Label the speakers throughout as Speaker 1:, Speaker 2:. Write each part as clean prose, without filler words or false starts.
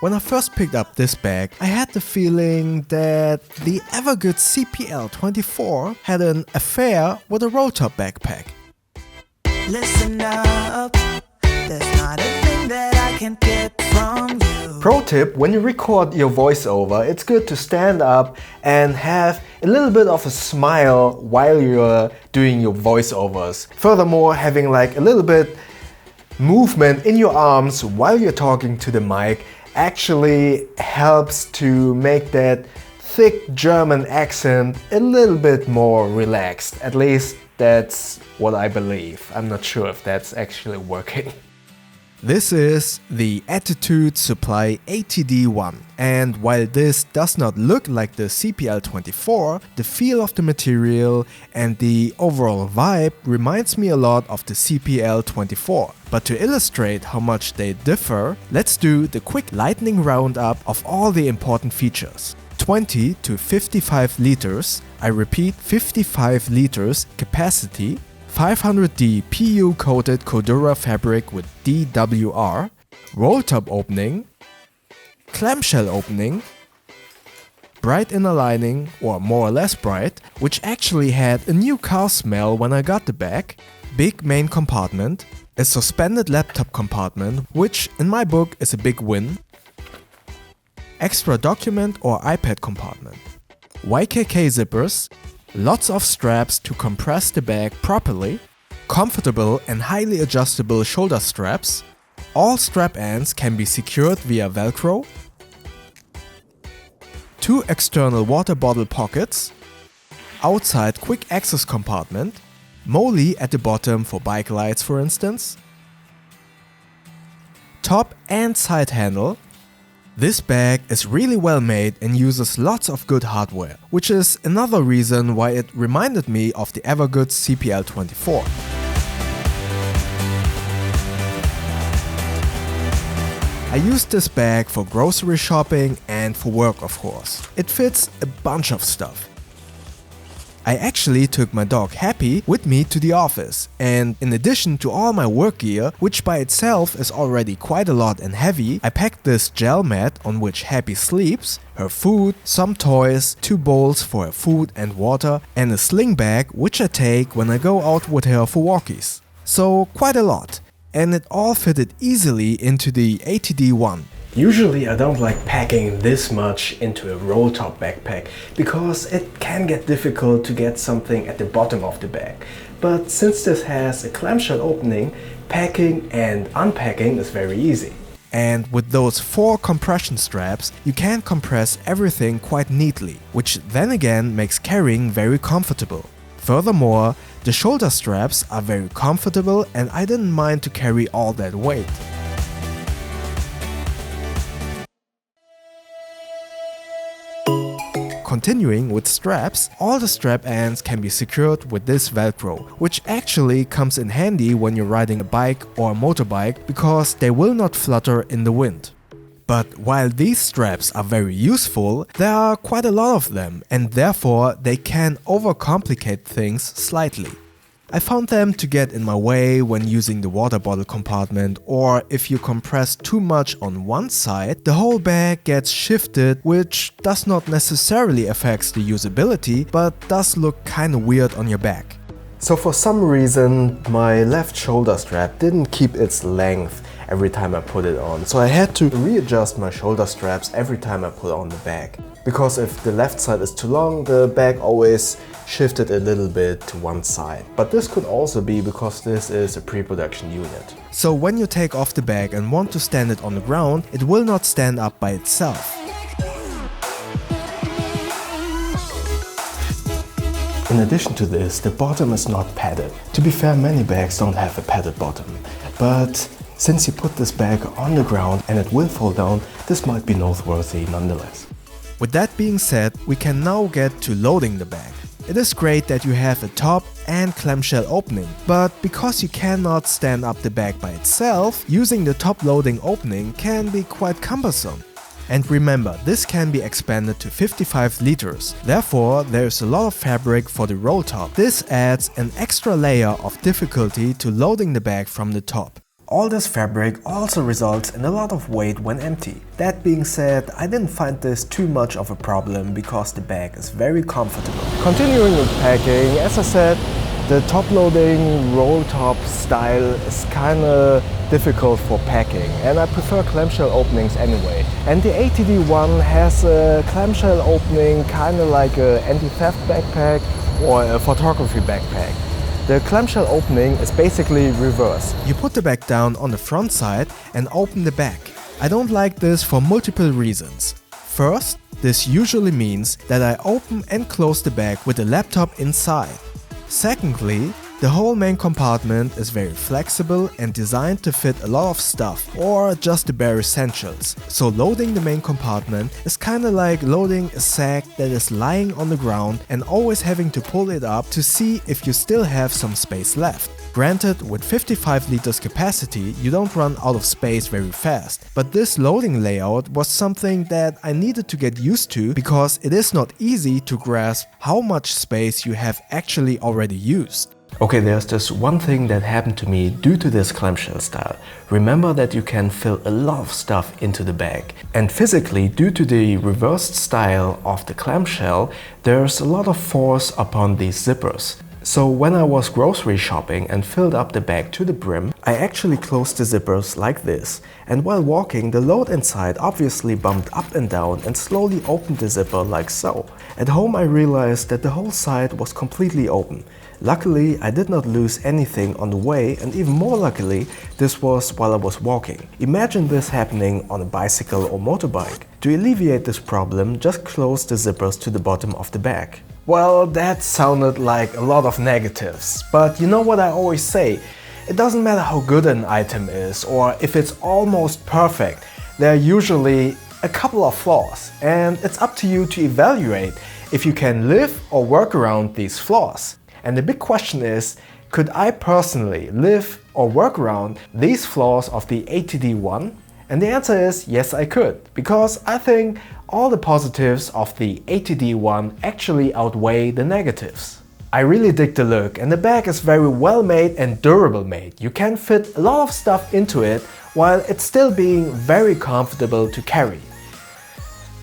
Speaker 1: When I first picked up this bag, I had the feeling that the Evergoods CPL24 had an affair with a rolltop backpack.
Speaker 2: Listen up, there's not a thing that I can get from you.
Speaker 1: Pro tip, when you record your voiceover, it's good to stand up and have a little bit of a smile while you're doing your voiceovers. Furthermore, having like a little bit movement in your arms while you're talking to the mic actually helps to make that thick German accent a little bit more relaxed. At least that's what I believe. I'm not sure if that's actually working. This is the Attitude Supply ATD1, and while this does not look like the CPL24, the feel of the material and the overall vibe reminds me a lot of the CPL24. But to illustrate how much they differ, let's do the quick lightning roundup of all the important features. 20 to 55 liters, I repeat 55 liters capacity, 500D PU coated Cordura fabric with DWR, roll top opening, clamshell opening, bright inner lining, or more or less bright, which actually had a new car smell when I got the bag, big main compartment, a suspended laptop compartment, which in my book is a big win, extra document or iPad compartment, YKK zippers, lots of straps to compress the bag properly, comfortable and highly adjustable shoulder straps, all strap ends can be secured via Velcro, 2 external water bottle pockets, outside quick access compartment, MOLLE at the bottom for bike lights for instance, top and side handle. This bag is really well made and uses lots of good hardware, which is another reason why it reminded me of the Evergoods CPL24. I used this bag for grocery shopping and for work of course. It fits a bunch of stuff. I actually took my dog Happy with me to the office, and in addition to all my work gear, which by itself is already quite a lot and heavy, I packed this gel mat on which Happy sleeps, her food, some toys, 2 bowls for her food and water, and a sling bag which I take when I go out with her for walkies. So quite a lot, and it all fitted easily into the ATD1. Usually I don't like packing this much into a roll top backpack because it can get difficult to get something at the bottom of the bag. But since this has a clamshell opening, packing and unpacking is very easy. And with those 4 compression straps, you can compress everything quite neatly, which then again makes carrying very comfortable. Furthermore, the shoulder straps are very comfortable and I didn't mind to carry all that weight. Continuing with straps, all the strap ends can be secured with this Velcro, which actually comes in handy when you're riding a bike or a motorbike because they will not flutter in the wind. But while these straps are very useful, there are quite a lot of them and therefore they can overcomplicate things slightly. I found them to get in my way when using the water bottle compartment, or if you compress too much on one side, the whole bag gets shifted, which does not necessarily affect the usability, but does look kinda weird on your back. So for some reason, my left shoulder strap didn't keep its length every time I put it on, so I had to readjust my shoulder straps every time I put on the bag. Because if the left side is too long, the bag always shifted a little bit to one side. But this could also be because this is a pre-production unit. So when you take off the bag and want to stand it on the ground, it will not stand up by itself. In addition to this, the bottom is not padded. To be fair, many bags don't have a padded bottom. But since you put this bag on the ground and it will fall down, this might be noteworthy nonetheless. With that being said, we can now get to loading the bag. It is great that you have a top and clamshell opening, but because you cannot stand up the bag by itself, using the top loading opening can be quite cumbersome. And remember, this can be expanded to 55 liters, therefore there is a lot of fabric for the roll top. This adds an extra layer of difficulty to loading the bag from the top. All this fabric also results in a lot of weight when empty. That being said, I didn't find this too much of a problem because the bag is very comfortable. Continuing with packing, as I said, the top-loading roll-top style is kinda difficult for packing, and I prefer clamshell openings anyway. And the ATD1 has a clamshell opening kinda like an anti-theft backpack or a photography backpack. The clamshell opening is basically reverse. You put the bag down on the front side and open the bag. I don't like this for multiple reasons. First, this usually means that I open and close the bag with the laptop inside. Secondly, the whole main compartment is very flexible and designed to fit a lot of stuff or just the bare essentials. So loading the main compartment is kinda like loading a sack that is lying on the ground and always having to pull it up to see if you still have some space left. Granted, with 55 liters capacity, you don't run out of space very fast, but this loading layout was something that I needed to get used to because it is not easy to grasp how much space you have actually already used. Okay, there's this one thing that happened to me due to this clamshell style. Remember that you can fill a lot of stuff into the bag. And physically, due to the reversed style of the clamshell, there's a lot of force upon these zippers. So when I was grocery shopping and filled up the bag to the brim, I actually closed the zippers like this. And while walking, the load inside obviously bumped up and down and slowly opened the zipper like so. At home I realized that the whole side was completely open. Luckily, I did not lose anything on the way, and even more luckily, this was while I was walking. Imagine this happening on a bicycle or motorbike. To alleviate this problem, just close the zippers to the bottom of the bag. Well, that sounded like a lot of negatives, but you know what I always say, it doesn't matter how good an item is or if it's almost perfect, there are usually a couple of flaws, and it's up to you to evaluate if you can live or work around these flaws. And the big question is, could I personally live or work around these flaws of the ATD1? And the answer is yes, I could, because I think all the positives of the ATD1 actually outweigh the negatives. I really dig the look, and the bag is very well made and durable made. You can fit a lot of stuff into it while it's still being very comfortable to carry.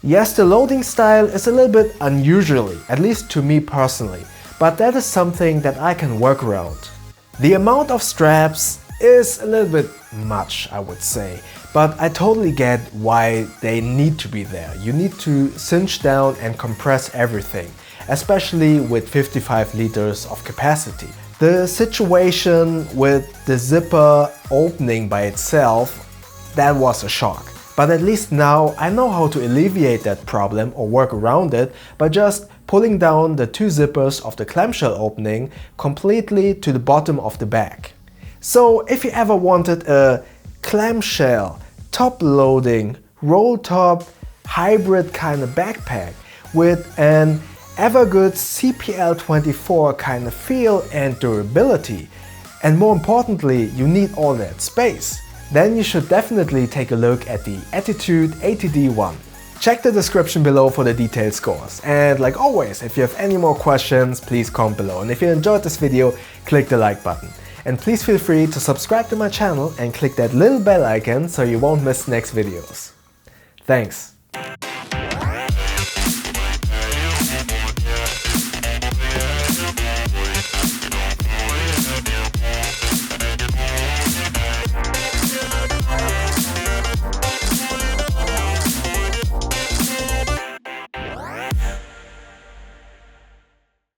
Speaker 1: Yes, the loading style is a little bit unusual, at least to me personally, but that is something that I can work around. The amount of straps is a little bit much, I would say, but I totally get why they need to be there. You need to cinch down and compress everything, especially with 55 liters of capacity. The situation with the zipper opening by itself, that was a shock. But at least now I know how to alleviate that problem or work around it by just pulling down the two zippers of the clamshell opening completely to the bottom of the bag. So if you ever wanted a clamshell, top-loading, roll-top, hybrid kind of backpack with an Evergoods CPL24 kind of feel and durability, and more importantly, you need all that space, then you should definitely take a look at the Attitude ATD1. Check the description below for the detailed scores. And like always, if you have any more questions, please comment below. And if you enjoyed this video, click the like button. And please feel free to subscribe to my channel and click that little bell icon so you won't miss next videos. Thanks.